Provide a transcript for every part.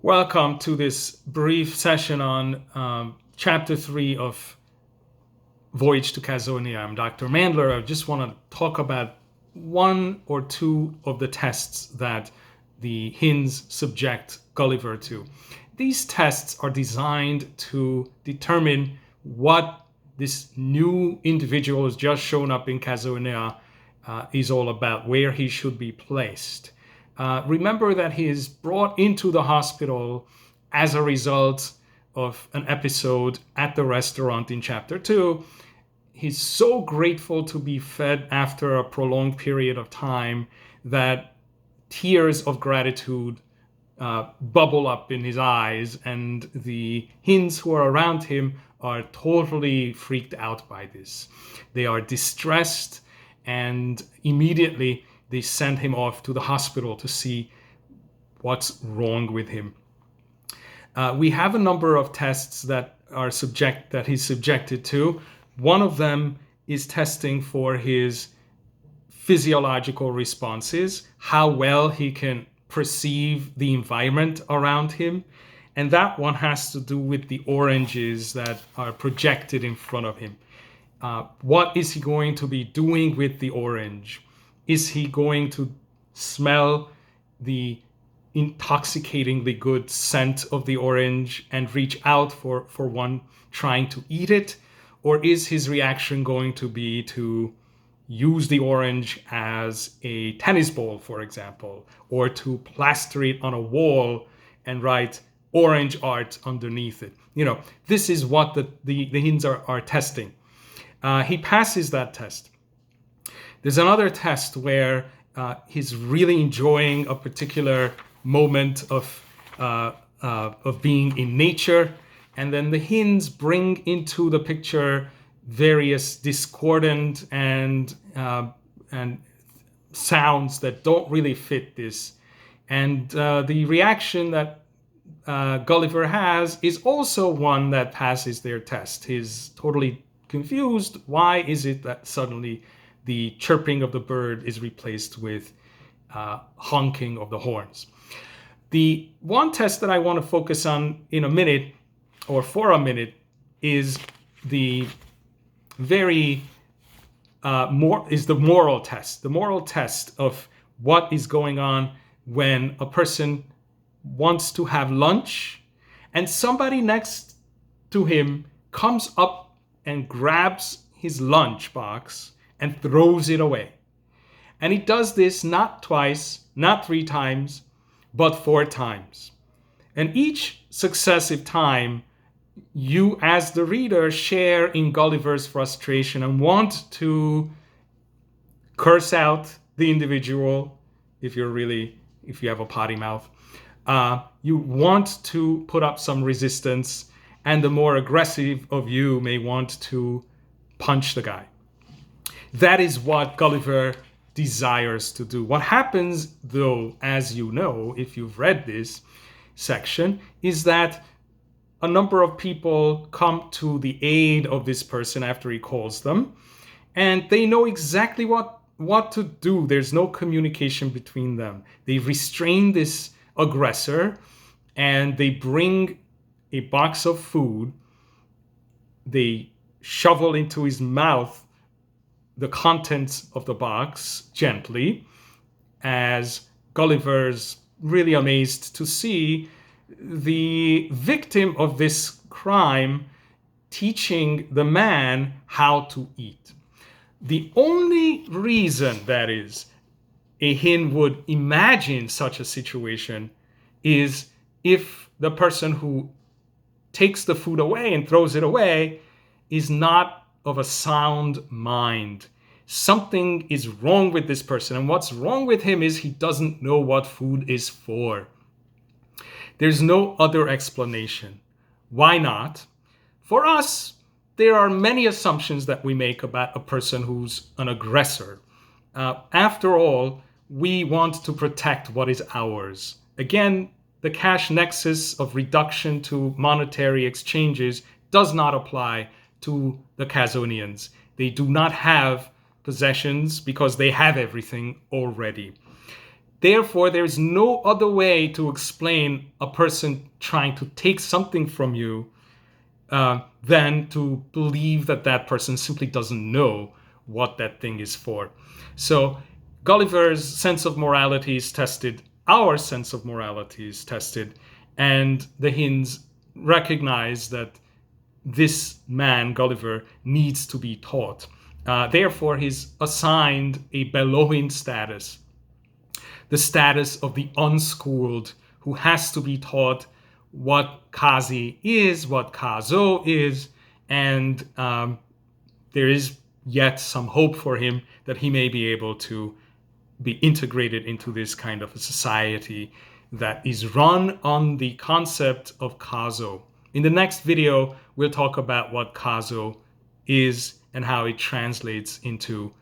Welcome to this brief session on Chapter 3 of Voyage to Kazohinia. I'm Dr. Mandler. I just want to talk about one or two of the tests that the Hinds subject Gulliver to. These tests are designed to determine what this new individual who's just shown up in Kazohinia is all about, where he should be placed. Remember that he is brought into the hospital as a result of an episode at the restaurant in Chapter 2. He's so grateful to be fed after a prolonged period of time that tears of gratitude bubble up in his eyes, and the Hinds who are around him are totally freaked out by this. They are distressed, and immediately they send him off to the hospital to see what's wrong with him. We have a number of tests that he's subjected to. One of them is testing for his physiological responses, how well he can perceive the environment around him. And that one has to do with the oranges that are projected in front of him. What is he going to be doing with the orange? Is he going to smell the intoxicatingly good scent of the orange and reach out for one trying to eat it? Or is his reaction going to be to use the orange as a tennis ball, for example, or to plaster it on a wall and write orange art underneath it? This is what the Hinds are testing. He passes that test. There's another test where he's really enjoying a particular moment of being in nature, and then the Hinds bring into the picture various discordant and sounds that don't really fit this. And the reaction that Gulliver has is also one that passes their test. He's totally confused. Why is it that suddenly the chirping of the bird is replaced with honking of the horns? The one test that I want to focus on in a minute, or for a minute, is the moral test. The moral test of what is going on when a person wants to have lunch and somebody next to him comes up and grabs his lunch box and throws it away. And he does this not twice, not 3 times, but 4 times. And each successive time, you as the reader share in Gulliver's frustration and want to curse out the individual if you have a potty mouth. You want to put up some resistance, and the more aggressive of you may want to punch the guy. That is what Gulliver desires to do. What happens, though, as you know, if you've read this section, is that a number of people come to the aid of this person after he calls them, and they know exactly what to do. There's no communication between them. They restrain this aggressor, and they bring a box of food. They shovel into his mouth the contents of the box gently, as Gulliver's really amazed to see the victim of this crime teaching the man how to eat. The only reason, that is, a Hind would imagine such a situation is if the person who takes the food away and throws it away is not of a sound mind. Something is wrong with this person, and what's wrong with him is he doesn't know what food is for. There's no other explanation. Why not? For us, there are many assumptions that we make about a person who's an aggressor. After all, we want to protect what is ours. Again, the cash nexus of reduction to monetary exchanges does not apply to the Kazohinians. They do not have possessions because they have everything already. Therefore, there is no other way to explain a person trying to take something from you than to believe that that person simply doesn't know what that thing is for. So Gulliver's sense of morality is tested, our sense of morality is tested, and the Hinds recognize that this man, Gulliver, needs to be taught. Therefore, he's assigned a Beloin status, the status of the unschooled who has to be taught what Kazi is, what Kazo is, and there is yet some hope for him that he may be able to be integrated into this kind of a society that is run on the concept of Kazo. In the next video, we'll talk about what Kazo is and how it translates into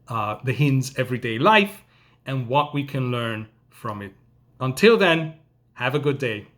the Hind's everyday life and what we can learn from it. Until then, have a good day.